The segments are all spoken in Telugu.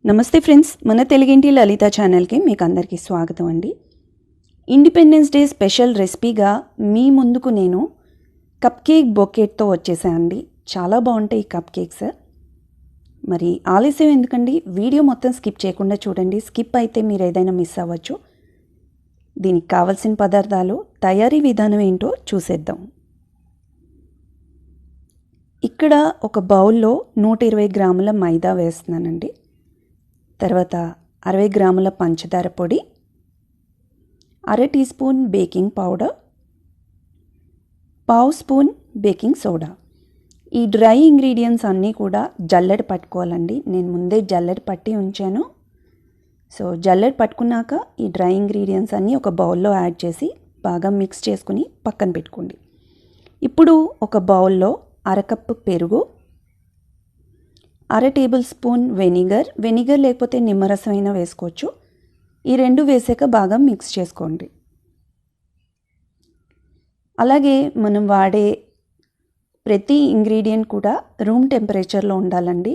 నమస్తే ఫ్రెండ్స్, మన తెలుగింటి లలిత ఛానల్కి మీకు అందరికీ స్వాగతం అండి. ఇండిపెండెన్స్ డే స్పెషల్ రెసిపీగా మీ ముందుకు నేను కప్ కేక్ బొకెట్తో వచ్చేసాను అండి. చాలా బాగుంటాయి ఈ కప్ కేక్స్. మరి ఆలస్యం ఎందుకండి, వీడియో మొత్తం స్కిప్ చేయకుండా చూడండి. స్కిప్ అయితే మీరు ఏదైనా మిస్ అవ్వచ్చు. దీనికి కావాల్సిన పదార్థాలు, తయారీ విధానం ఏంటో చూసేద్దాం. ఇక్కడ ఒక బౌల్లో 120 గ్రాముల మైదా వేస్తున్నానండి. తర్వాత 60 గ్రాముల పంచదార పొడి, అర టీ స్పూన్ బేకింగ్ పౌడర్, పావు స్పూన్ బేకింగ్ సోడా. ఈ డ్రై ఇంగ్రీడియంట్స్ అన్నీ కూడా జల్లెడ పట్టుకోవాలండి. నేను ముందే జల్లెడ పట్టి ఉంచాను. సో జల్లెడ పట్టుకున్నాక ఈ డ్రై ఇంగ్రీడియంట్స్ అన్నీ ఒక బౌల్లో యాడ్ చేసి బాగా మిక్స్ చేసుకుని పక్కన పెట్టుకోండి. ఇప్పుడు ఒక బౌల్లో అరకప్పు పెరుగు, అర టేబుల్ స్పూన్ వెనిగర్ లేకపోతే నిమ్మరసం అయినా వేసుకోవచ్చు. ఈ రెండు వేసాక బాగా మిక్స్ చేసుకోండి. అలాగే మనం వాడే ప్రతి ఇంగ్రీడియంట్ కూడా రూమ్ టెంపరేచర్లో ఉండాలండి.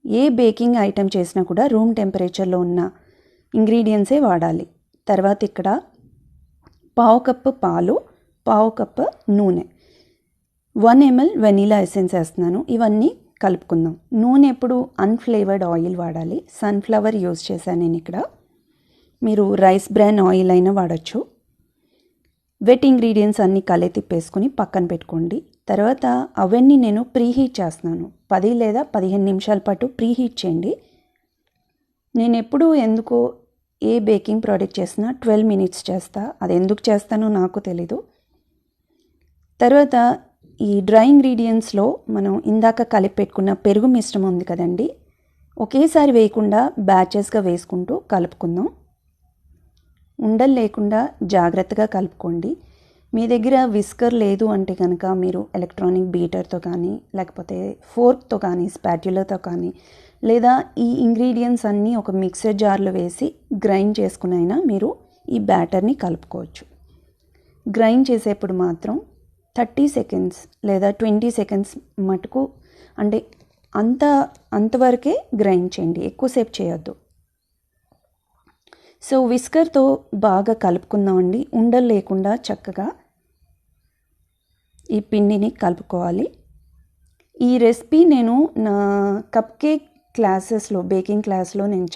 ఏ బేకింగ్ ఐటెం చేసినా కూడా రూమ్ టెంపరేచర్లో ఉన్న ఇంగ్రీడియంట్సే వాడాలి. తర్వాత ఇక్కడ పావు కప్పు పాలు, పావు కప్పు నూనె, 1 ml వెనీలా ఎసెన్స్ వేస్తున్నాను. ఇవన్నీ కలుపుకుందాం. నూనె ఎప్పుడు అన్ఫ్లేవర్డ్ ఆయిల్ వాడాలి. సన్ఫ్లవర్ యూజ్ చేశాను నేను ఇక్కడ. మీరు రైస్ బ్రాన్ ఆయిల్ అయినా వాడచ్చు. వెట్ ఇంగ్రీడియంట్స్ అన్నీ తిప్పేసుకుని పక్కన పెట్టుకోండి. తర్వాత అవన్నీ నేను ప్రీహీట్ చేస్తున్నాను. 10 లేదా 15 నిమిషాల పాటు ప్రీహీట్ చేయండి. నేను ఎప్పుడు ఎందుకో ఏ బేకింగ్ ప్రోడక్ట్ చేసినా 12 minutes చేస్తా. అది ఎందుకు చేస్తానో నాకు తెలీదు. తర్వాత ఈ డ్రై ఇంగ్రీడియంట్స్లో మనం ఇందాక కలిపి పెట్టుకున్న పెరుగు మిశ్రమం ఉంది కదండి, ఒకేసారి వేయకుండా బ్యాచెస్గా వేసుకుంటూ కలుపుకుందాం. ఉండలు లేకుండా జాగ్రత్తగా కలుపుకోండి. మీ దగ్గర విస్కర్ లేదు అంటే కనుక మీరు ఎలక్ట్రానిక్ బీటర్తో కానీ, లేకపోతే ఫోర్క్తో కానీ, స్పాట్యులాతో కానీ, లేదా ఈ ఇంగ్రీడియంట్స్ అన్నీ ఒక మిక్సర్ జార్లో వేసి గ్రైండ్ చేసుకునైనా మీరు ఈ బ్యాటర్ని కలుపుకోవచ్చు. గ్రైండ్ చేసేప్పుడు మాత్రం 30 seconds లేదా 20 seconds మటుకు, అంటే అంతవరకే గ్రైండ్ చేయండి, ఎక్కువసేపు చేయొద్దు. సో విస్కర్తో బాగా కలుపుకుందామండి. ఉండలు లేకుండా చక్కగా ఈ పిండిని కలుపుకోవాలి. ఈ రెసిపీ నేను నా కప్ కేక్ క్లాసెస్లో, బేకింగ్ క్లాస్లో నేను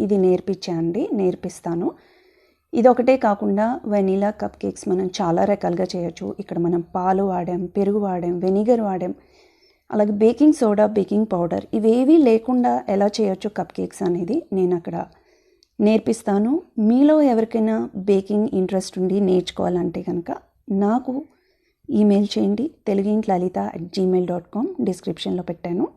ఇది నేర్పిస్తాను. ఇది ఒకటే కాకుండా వెనీలా కప్ కేక్స్ మనం చాలా రకాలుగా చేయొచ్చు. ఇక్కడ మనం పాలు వాడాం, పెరుగు వాడాం, వెనిగర్ వాడాం. అలాగే బేకింగ్ సోడా, బేకింగ్ పౌడర్, ఇవేవీ లేకుండా ఎలా చేయొచ్చు కప్ కేక్స్ అనేది నేను అక్కడ నేర్పిస్తాను. మీలో ఎవరికైనా బేకింగ్ ఇంట్రెస్ట్ ఉండి నేర్చుకోవాలంటే కనుక నాకు ఈమెయిల్ చేయండి. telugintlalitha@gmail.com డిస్క్రిప్షన్లో పెట్టాను.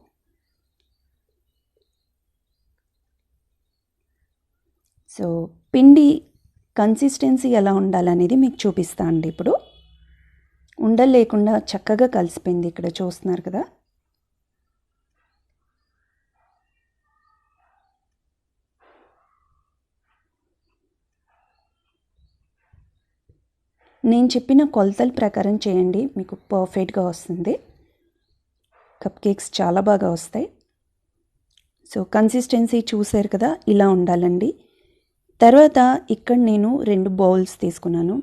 సో పిండి కన్సిస్టెన్సీ ఎలా ఉండాలనేది మీకు చూపిస్తా అండి. ఇప్పుడు ఉండలు లేకుండా చక్కగా కలిసిపోయింది. ఇక్కడ చూస్తున్నారు కదా. నేను చెప్పిన కొలతల ప్రకారం చేయండి, మీకు పర్ఫెక్ట్గా వస్తుంది. కప్ కేక్స్ చాలా బాగా వస్తాయి. సో కన్సిస్టెన్సీ చూసారు కదా, ఇలా ఉండాలండి. తర్వాత ఇక్కడ నేను 2 బౌల్స్ తీసుకున్నాను.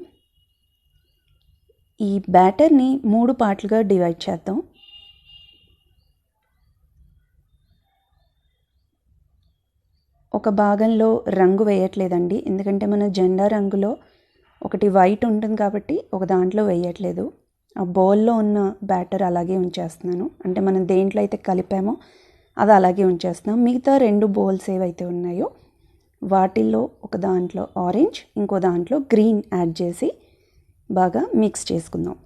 ఈ బ్యాటర్ని 3 పార్ట్లుగా డివైడ్ చేద్దాం. ఒక భాగంలో రంగు వేయట్లేదండి, ఎందుకంటే మన జెండా రంగులో ఒకటి వైట్ ఉంటుంది కాబట్టి ఒక దాంట్లో వేయట్లేదు. ఆ బౌల్లో ఉన్న బ్యాటర్ అలాగే ఉంచేస్తున్నాను. అంటే మనం దేంట్లో అయితే కలిపామో అది అలాగే ఉంచేస్తున్నాం. మిగతా 2 బౌల్స్ ఏవైతే ఉన్నాయో వాటిల్లో ఒక దాంట్లో ఆరెంజ్, ఇంకో దాంట్లో గ్రీన్ యాడ్ చేసి బాగా మిక్స్ చేసుకుందాం.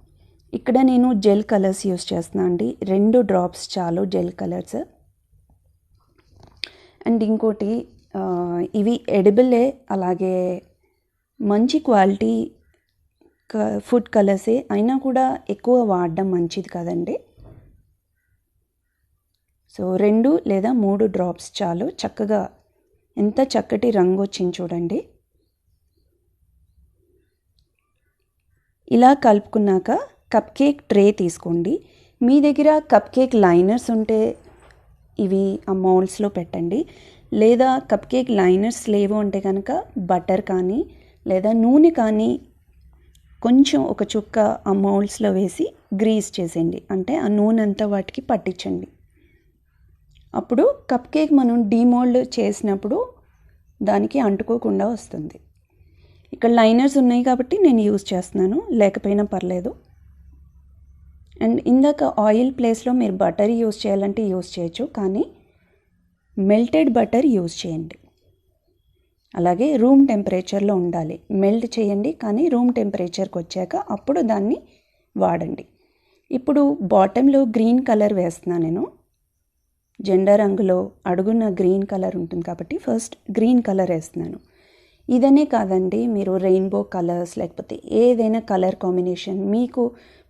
ఇక్కడ నేను జెల్ కలర్స్ యూస్ చేస్తున్నాను అండి. 2 drops చాలు జెల్ కలర్స్. అండ్ ఇంకోటి, ఇవి ఎడిబులే, అలాగే మంచి క్వాలిటీ ఫుడ్ కలర్సే, అయినా కూడా ఎక్కువ వాడడం మంచిది కాదండి. సో 2 లేదా 3 drops చాలు. చక్కగా ఎంత చక్కటి రంగు వచ్చింది చూడండి. ఇలా కలుపుకున్నాక కప్ కేక్ ట్రే తీసుకోండి. మీ దగ్గర కప్ కేక్ లైనర్స్ ఉంటే ఇవి ఆ మౌల్డ్స్లో పెట్టండి. లేదా కప్ కేక్ లైనర్స్ లేవు అంటే కనుక బటర్ కానీ లేదా నూనె కానీ కొంచెం ఒక చుక్క ఆ మౌల్డ్స్లో వేసి గ్రీస్ చేసేయండి. అంటే ఆ నూనె అంతా వాటికి పట్టించండి. అప్పుడు కప్ కేక్ మనం డీమోల్డ్ చేసినప్పుడు దానికి అంటుకోకుండా వస్తుంది. ఇక్కడ లైనర్స్ ఉన్నాయి కాబట్టి నేను యూజ్ చేస్తున్నాను, లేకపోయినా పర్లేదు. అండ్ ఇందాక ఆయిల్ ప్లేస్లో మీరు బటర్ యూజ్ చేయాలంటే యూజ్ చేయొచ్చు, కానీ మెల్టెడ్ బటర్ యూజ్ చేయండి. అలాగే రూమ్ టెంపరేచర్లో ఉండాలి. మెల్ట్ చేయండి కానీ రూమ్ టెంపరేచర్కి వచ్చాక అప్పుడు దాన్ని వాడండి. ఇప్పుడు బాటంలో గ్రీన్ కలర్ వేస్తున్నాను నేను. జెండా రంగులో అడుగున గ్రీన్ కలర్ ఉంటుంది కాబట్టి ఫస్ట్ గ్రీన్ కలర్ వేస్తున్నాను. ఇదనే కాదండి, మీరు రెయిన్బో కలర్స్ లేకపోతే ఏదైనా కలర్ కాంబినేషన్ మీకు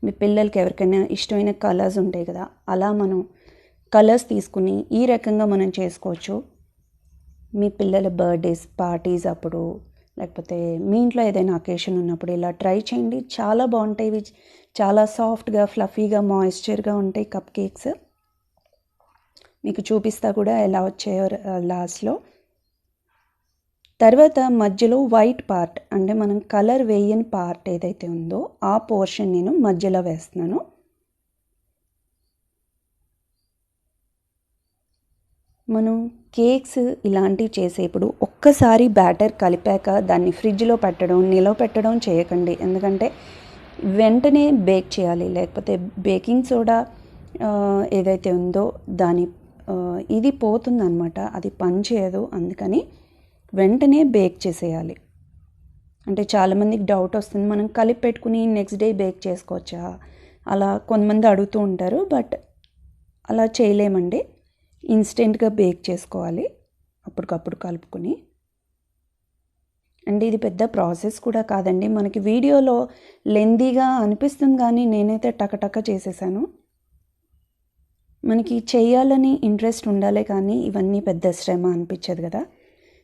మీ పిల్లలకి ఎవరికైనా ఇష్టమైన కలర్స్ ఉంటాయి కదా, అలా మనం కలర్స్ తీసుకుని ఈ రకంగా మనం చేసుకోవచ్చు. మీ పిల్లల బర్త్డేస్ పార్టీస్ అప్పుడు లేకపోతే మీ ఇంట్లో ఏదైనా అకేషన్ ఉన్నప్పుడు ఇలా ట్రై చేయండి. చాలా బాగుంటాయి. ఇవి చాలా సాఫ్ట్గా ఫ్లఫీగా మాయిశ్చర్గా ఉంటాయి కప్ కేక్స్. మీకు చూపిస్తా కూడా ఎలా వచ్చాయో లాస్ట్లో. తర్వాత మధ్యలో వైట్ పార్ట్ అంటే మనం కలర్ వేయని పార్ట్ ఏదైతే ఉందో ఆ పోర్షన్ నేను మధ్యలో వేస్తున్నాను. మనం కేక్స్ ఇలాంటివి చేసేప్పుడు ఒక్కసారి బ్యాటర్ కలిపాక దాన్ని ఫ్రిడ్జ్లో పెట్టడం నిలవ పెట్టడం చేయకండి. ఎందుకంటే వెంటనే బేక్ చేయాలి, లేకపోతే బేకింగ్ సోడా ఏదైతే ఉందో దాని ఇది పోతుందన్నమాట, అది పనిచేయదు. అందుకని వెంటనే బేక్ చేసేయాలి. అంటే చాలామందికి డౌట్ వస్తుంది, మనం కలిపి పెట్టుకుని నెక్స్ట్ డే బేక్ చేసుకోవచ్చా అలా కొంతమంది అడుగుతూ ఉంటారు. బట్ అలా చేయలేమండి, ఇన్స్టెంట్గా బేక్ చేసుకోవాలి అప్పటికప్పుడు కలుపుకొని. అండ్ ఇది పెద్ద ప్రాసెస్ కూడా కాదండి, మనకి వీడియోలో లెందీగా అనిపిస్తుంది కానీ నేనైతే టకటక చేసేసాను. మనకి చేయాలని ఇంట్రెస్ట్ ఉండాలి కానీ ఇవన్నీ పెద్ద శ్రమ అనిపించదు కదా.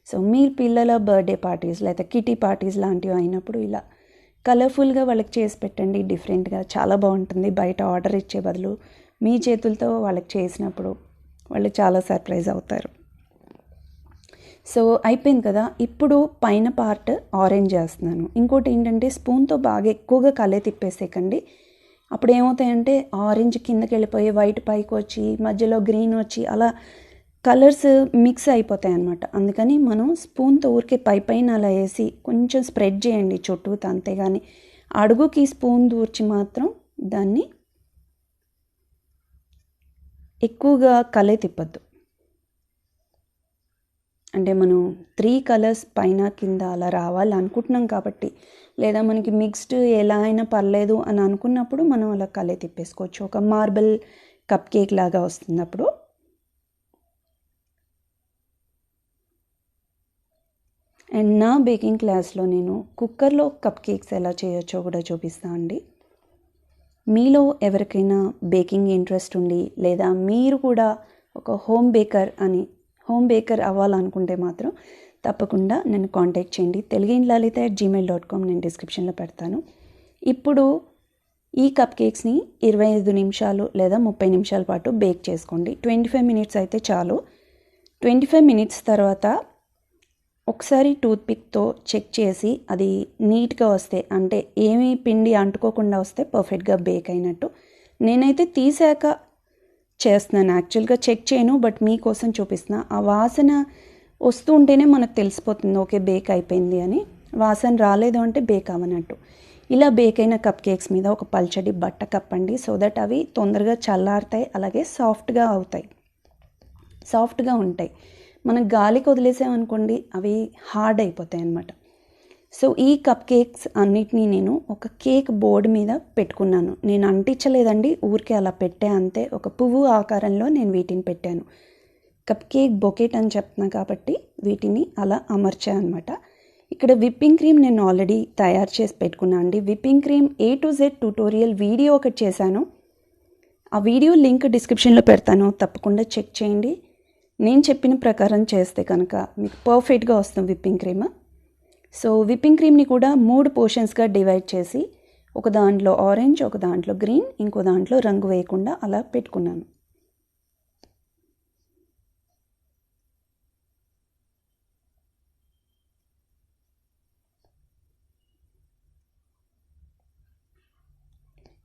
సో మీ పిల్లల బర్త్డే పార్టీస్ లేదా కిటీ పార్టీస్ లాంటివి అయినప్పుడు ఇలా కలర్ఫుల్గా వాళ్ళకి చేసి పెట్టండి. డిఫరెంట్గా చాలా బాగుంటుంది. బయట ఆర్డర్ ఇచ్చే బదులు మీ చేతులతో వాళ్ళకి చేసినప్పుడు వాళ్ళు చాలా సర్ప్రైజ్ అవుతారు. సో అయిపోయింది కదా. ఇప్పుడు పైన పార్ట్ ఆరెంజ్ చేస్తున్నాను. ఇంకోటి ఏంటంటే స్పూన్తో బాగా ఎక్కువగా కలే తిప్పేసేకండి. అప్పుడు ఏమవుతాయంటే ఆరెంజ్ కిందకి వెళ్ళిపోయి వైట్ పైకి వచ్చి మధ్యలో గ్రీన్ వచ్చి అలా కలర్స్ మిక్స్ అయిపోతాయి అన్నమాట. అందుకని మనం స్పూన్తో ఊరికే పైన అలా వేసి కొంచెం స్ప్రెడ్ చేయండి చుట్టూతో, అంతేగాని అడుగుకి స్పూన్ దూర్చి మాత్రం దాన్ని ఎక్కువగా కలే తిప్పద్దు. అంటే మనం 3 కలర్స్ పైన కింద అలా రావాలి అనుకుంటున్నాం కాబట్టి, లేదా మనకి మిక్స్డ్ ఎలా అయినా పర్లేదు అని అనుకున్నప్పుడు మనం అలా కలే తిప్పేసుకోవచ్చు. ఒక మార్బుల్ కప్ కేక్ లాగా వస్తుంది అప్పుడు. అండ్ నా బేకింగ్ క్లాస్లో నేను కుక్కర్లో కప్ కేక్స్ ఎలా చేయొచ్చో కూడా చూపిస్తాను అండి. మీలో ఎవరికైనా బేకింగ్ ఇంట్రెస్ట్ ఉండి లేదా మీరు కూడా ఒక హోమ్ బేకర్ అవ్వాలనుకుంటే మాత్రం తప్పకుండా నన్ను కాంటాక్ట్ చేయండి. teluguinlalita@gmail.com నేను డిస్క్రిప్షన్లో పెడతాను. ఇప్పుడు ఈ కప్ కేక్స్ని 25 నిమిషాలు లేదా 30 నిమిషాల పాటు బేక్ చేసుకోండి. 25 మినిట్స్ అయితే చాలు. 25 మినిట్స్ తర్వాత ఒకసారి టూత్పిక్తో చెక్ చేసి అది నీట్గా వస్తే, అంటే ఏమీ పిండి అంటుకోకుండా వస్తే పర్ఫెక్ట్గా బేక్ అయినట్టు. నేనైతే తీసాక చేస్తున్నాను, యాక్చువల్గా చెక్ చేయను, బట్ మీకోసం చూపిస్తున్నా. ఆ వాసన వస్తూ ఉంటేనే మనకు తెలిసిపోతుంది ఓకే బేక్ అయిపోయింది అని. వాసన రాలేదు అంటే బేక్ అవ్వనట్టు. ఇలా బేక్ అయిన కప్ కేక్స్ మీద ఒక పల్చడి బట్ట కప్పండి, సో దట్ అవి తొందరగా చల్లారుతాయి, అలాగే సాఫ్ట్గా ఉంటాయి. మనం గాలికి వదిలేసామనుకోండి అవి హార్డ్ అయిపోతాయి అన్నమాట. సో ఈ కప్ కేక్స్ అన్నిటినీ నేను ఒక కేక్ బోర్డు మీద పెట్టుకున్నాను. నేను అంటించలేదండి, ఊరికే అలా పెట్టా అంతే. ఒక పువ్వు ఆకారంలో నేను వీటిని పెట్టాను. కప్ కేక్ బొకెట్ అని చెప్తున్నా కాబట్టి వీటిని అలా అమర్చా అనమాట. ఇక్కడ విప్పింగ్ క్రీమ్ నేను ఆల్రెడీ తయారు చేసి పెట్టుకున్నాను అండి. Whipping cream A to Z tutorial video ఒకటి చేశాను. ఆ వీడియో లింక్ డిస్క్రిప్షన్లో పెడతాను, తప్పకుండా చెక్ చేయండి. నేను చెప్పిన ప్రకారం చేస్తే కనుక మీకు పర్ఫెక్ట్గా వస్తుంది విప్పింగ్ క్రీమ్. సో విప్పింగ్ క్రీమ్ని కూడా 3 పోర్షన్స్గా డివైడ్ చేసి ఒక దాంట్లో ఆరెంజ్, ఒక దాంట్లో గ్రీన్, ఇంకో దాంట్లో రంగు వేయకుండా అలా పెట్టుకున్నాను.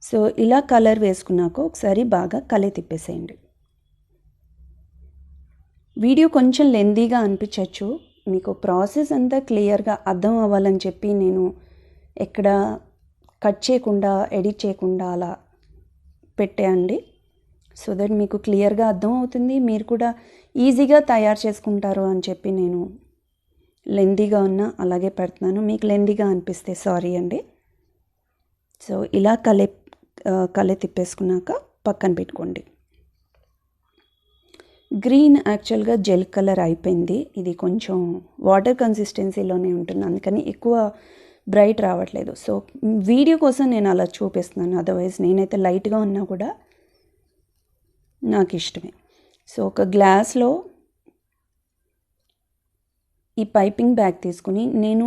సో ఇలా కలర్ వేసుకున్నాక ఒకసారి బాగా తిప్పేసేయండి. వీడియో కొంచెం లెందీగా అనిపించవచ్చు, మీకు ప్రాసెస్ అంతా క్లియర్గా అర్థం అవ్వాలని చెప్పి నేను ఎక్కడ కట్ చేయకుండా ఎడిట్ చేయకుండా అలా పెట్టేయండి. సో దట్ మీకు క్లియర్గా అర్థం అవుతుంది, మీరు కూడా ఈజీగా తయారు చేసుకుంటారు అని చెప్పి నేను లెందీగా ఉన్న అలాగే పెడుతున్నాను. మీకు లెందీగా అనిపిస్తే సారీ అండి. సో ఇలా కలే తిప్పేసుకున్నాక పక్కన పెట్టుకోండి. గ్రీన్ యాక్చువల్గా జెల్ కలర్ అయిపోయింది, ఇది కొంచెం వాటర్ కన్సిస్టెన్సీలోనే ఉంటుంది, అందుకని ఎక్కువ బ్రైట్ రావట్లేదు. సో వీడియో కోసం నేను అలా చూపిస్తున్నాను, అదర్వైజ్ నేనైతే లైట్గా ఉన్నా కూడా నాకు ఇష్టమే. సో ఒక గ్లాస్లో ఈ పైపింగ్ బ్యాగ్ తీసుకుని నేను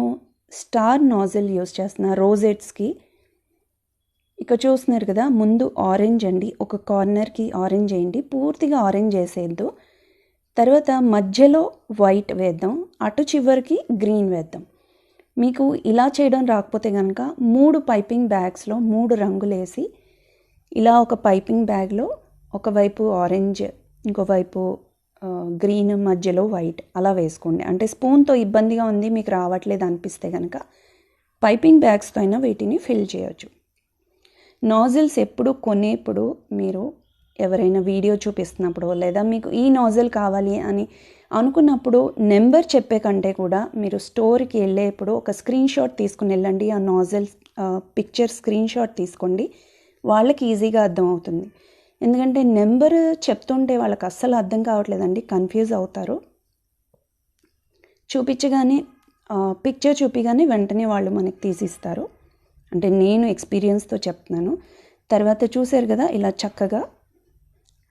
స్టార్ నాజిల్ యూస్ చేస్తున్నా రోజెట్స్కి. ఇక్కడ చూస్తున్నారు కదా, ముందు ఆరెంజ్ అండి, ఒక కార్నర్కి ఆరెంజ్ వేయండి, పూర్తిగా ఆరెంజ్ వేసేద్దు. తర్వాత మధ్యలో వైట్ వేద్దాం, అటు చివరికి గ్రీన్ వేద్దాం. మీకు ఇలా చేయడం రాకపోతే కనుక 3 పైపింగ్ బ్యాగ్స్లో 3 రంగులు వేసి ఇలా ఒక పైపింగ్ బ్యాగ్లో ఒకవైపు ఆరెంజ్ ఇంకోవైపు గ్రీన్ మధ్యలో వైట్ అలా వేసుకోండి. అంటే స్పూన్తో ఇబ్బందిగా ఉంది మీకు రావట్లేదు అనిపిస్తే కనుక పైపింగ్ బ్యాగ్స్తో అయినా వీటిని ఫిల్ చేయొచ్చు. నాజిల్స్ ఎప్పుడు కొనేప్పుడు మీరు ఎవరైనా వీడియో చూపిస్తున్నప్పుడు లేదా మీకు ఈ నాజిల్ కావాలి అని అనుకున్నప్పుడు నెంబర్ చెప్పే కంటే కూడా మీరు స్టోర్కి వెళ్ళేప్పుడు ఒక స్క్రీన్ షాట్ తీసుకుని వెళ్ళండి. ఆ నాజిల్ పిక్చర్ స్క్రీన్ షాట్ తీసుకోండి, వాళ్ళకి ఈజీగా అర్థం అవుతుంది. ఎందుకంటే నెంబర్ చెప్తుంటే వాళ్ళకి అస్సలు అర్థం కావట్లేదండి, కన్ఫ్యూజ్ అవుతారు. చూపించగానే పిక్చర్ చూపిగానే వెంటనే వాళ్ళు మనకి తీసిస్తారు. అంటే నేను ఎక్స్పీరియన్స్తో చెప్తున్నాను. తర్వాత చూసారు కదా, ఇలా చక్కగా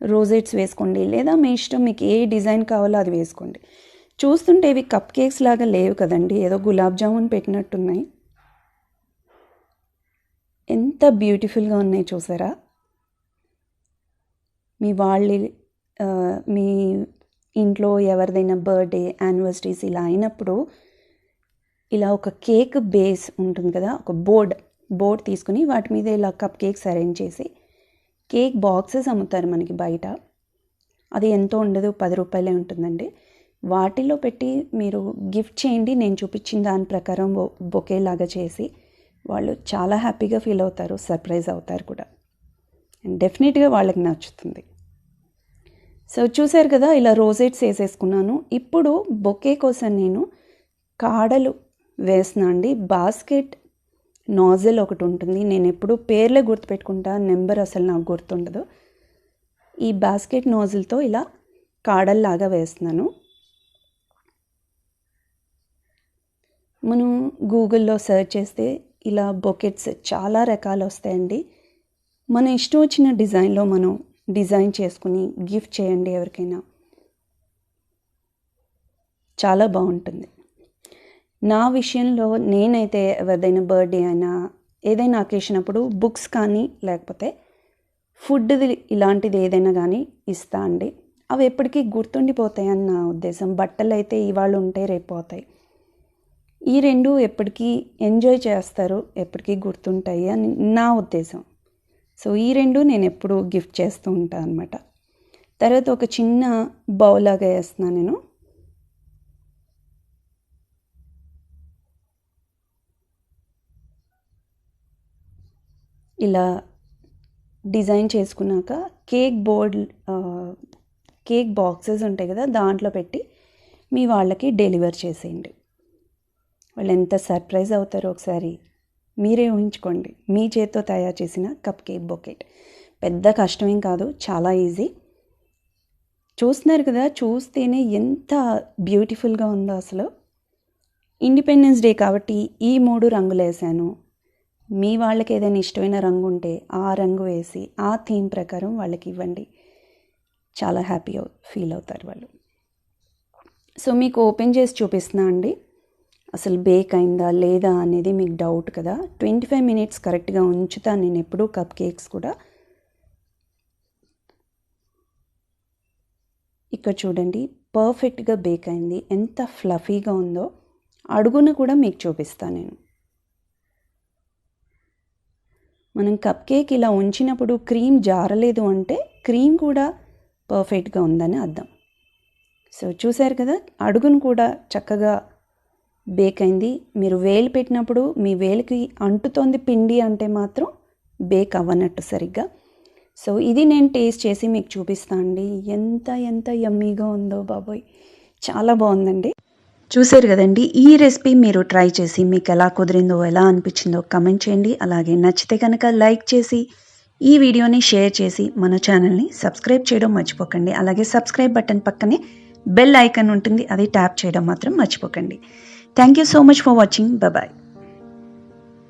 రోజెట్స్ వేసుకోండి, లేదా మీ ఇష్టం మీకు ఏ డిజైన్ కావాలో అది వేసుకోండి. చూస్తుంటే ఇవి కప్ కేక్స్ లాగా లేవు కదండి, ఏదో గులాబ్ జామున్ పెట్టినట్టున్నాయి. ఎంత బ్యూటిఫుల్గా ఉన్నాయి చూసారా. మీ ఇంట్లో ఎవరిదైనా బర్త్డే యానివర్సరీస్ ఇలా అయినప్పుడు ఇలా ఒక కేక్ బేస్ ఉంటుంది కదా, ఒక బోర్డ్ తీసుకుని వాటి మీద ఇలా కప్ కేక్స్ అరేంజ్ చేసి, కేక్ బాక్సెస్ అమ్ముతారు మనకి బయట, అది ఎంతో ఉండదు, 10 రూపాయలే ఉంటుందండి. వాటిలో పెట్టి మీరు గిఫ్ట్ చేయండి. నేను చూపించిన దాని ప్రకారం బొకే లాగా చేసి వాళ్ళు చాలా హ్యాపీగా ఫీల్ అవుతారు, సర్ప్రైజ్ అవుతారు కూడా. డెఫినెట్గా వాళ్ళకి నచ్చుతుంది. సో చూసారు కదా, ఇలా రోజెట్స్ వేసేసుకున్నాను. ఇప్పుడు బొకే కోసం నేను కాడలు వేస్తున్నా అండి. బాస్కెట్ నాజిల్ ఒకటి ఉంటుంది, నేను ఎప్పుడు పేర్లే గుర్తుపెట్టుకుంటా, నెంబర్ అసలు నాకు గుర్తుండదు. ఈ బాస్కెట్ నాజిల్తో ఇలా కాడల్లాగా వేస్తున్నాను. మనం గూగుల్లో సెర్చ్ చేస్తే ఇలా బొకెట్స్ చాలా రకాలు వస్తాయండి. మన ఇష్టం వచ్చిన డిజైన్లో మనం డిజైన్ చేసుకుని గిఫ్ట్ చేయండి ఎవరికైనా, చాలా బాగుంటుంది. నా విషయంలో నేనైతే ఎవరిదైనా బర్త్డే అయినా ఏదైనా అకేషన్ అప్పుడు బుక్స్ కానీ లేకపోతే ఫుడ్ది ఇలాంటిది ఏదైనా కానీ ఇస్తా అండి. అవి ఎప్పటికీ గుర్తుండిపోతాయి అని నా ఉద్దేశం. బట్టలు అయితే ఇవాళ ఉంటే రేపు పోతాయి, ఈ రెండు ఎప్పటికీ ఎంజాయ్ చేస్తారు, ఎప్పటికీ గుర్తుంటాయి అని నా ఉద్దేశం. సో ఈ రెండు నేను ఎప్పుడు గిఫ్ట్ చేస్తూ ఉంటాను అనమాట. తర్వాత ఒక చిన్న బౌల్ లాగా వేస్తున్నాను నేను. ఇలా డిజైన్ చేసుకున్నాక కేక్ బాక్సెస్ ఉంటాయి కదా, దాంట్లో పెట్టి మీ వాళ్ళకి డెలివర్ చేసేయండి. వాళ్ళు ఎంత సర్ప్రైజ్ అవుతారో ఒకసారి మీరే ఊహించుకోండి. మీ చేతితో తయారు చేసిన కప్ కేక్ బొకెట్ పెద్ద కష్టమేం కాదు, చాలా ఈజీ. చూస్తున్నారు కదా, చూస్తేనే ఎంత బ్యూటిఫుల్గా ఉందో అసలు. ఇండిపెండెన్స్ డే కాబట్టి ఈ 3 రంగులు వేసాను. మీ వాళ్ళకి ఏదైనా ఇష్టమైన రంగు ఉంటే ఆ రంగు వేసి ఆ థీమ్ ప్రకారం వాళ్ళకి ఇవ్వండి, చాలా హ్యాపీ ఫీల్ అవుతారు వాళ్ళు. సో మీకు ఓపెన్ చేసి చూపిస్తున్నా అండి, అసలు బేక్ అయిందా లేదా అనేది మీకు డౌట్ కదా. 25 మినిట్స్ కరెక్ట్గా ఉంచుతాను నేను ఎప్పుడూ కప్ కేక్స్ కూడా. ఇక్కడ చూడండి, పర్ఫెక్ట్గా బేక్ అయింది, ఎంత ఫ్లఫీగా ఉందో. అడుగున కూడా మీకు చూపిస్తాను నేను. మనం కప్ కేక్ ఇలా ఉంచినప్పుడు క్రీమ్ జారలేదు అంటే క్రీమ్ కూడా పర్ఫెక్ట్గా ఉందని అర్థం. సో చూసారు కదా, అడుగును కూడా చక్కగా బేక్ అయింది. మీరు వేలు పెట్టినప్పుడు మీ వేలికి అంటుతోంది పిండి అంటే మాత్రం బేక్ అవ్వనట్టు సరిగ్గా. సో ఇది నేను టేస్ట్ చేసి మీకు చూపిస్తాను అండి. ఎంత ఎంత యమ్మీగా ఉందో బాబోయ్, చాలా బాగుందండి. చూసారు కదండి, ఈ రెసిపీ మీరు ట్రై చేసి మీకు ఎలా కుదిరిందో, ఎలా అనిపించిందో కమెంట్ చేయండి. అలాగే నచ్చితే కనుక లైక్ చేసి ఈ వీడియోని షేర్ చేసి మన ఛానల్ని సబ్స్క్రైబ్ చేయడం మర్చిపోకండి. అలాగే సబ్స్క్రైబ్ బటన్ పక్కనే బెల్ ఐకాన్ ఉంటుంది, అది ట్యాప్ చేయడం మాత్రం మర్చిపోకండి. Thank you so much for watching. Bye.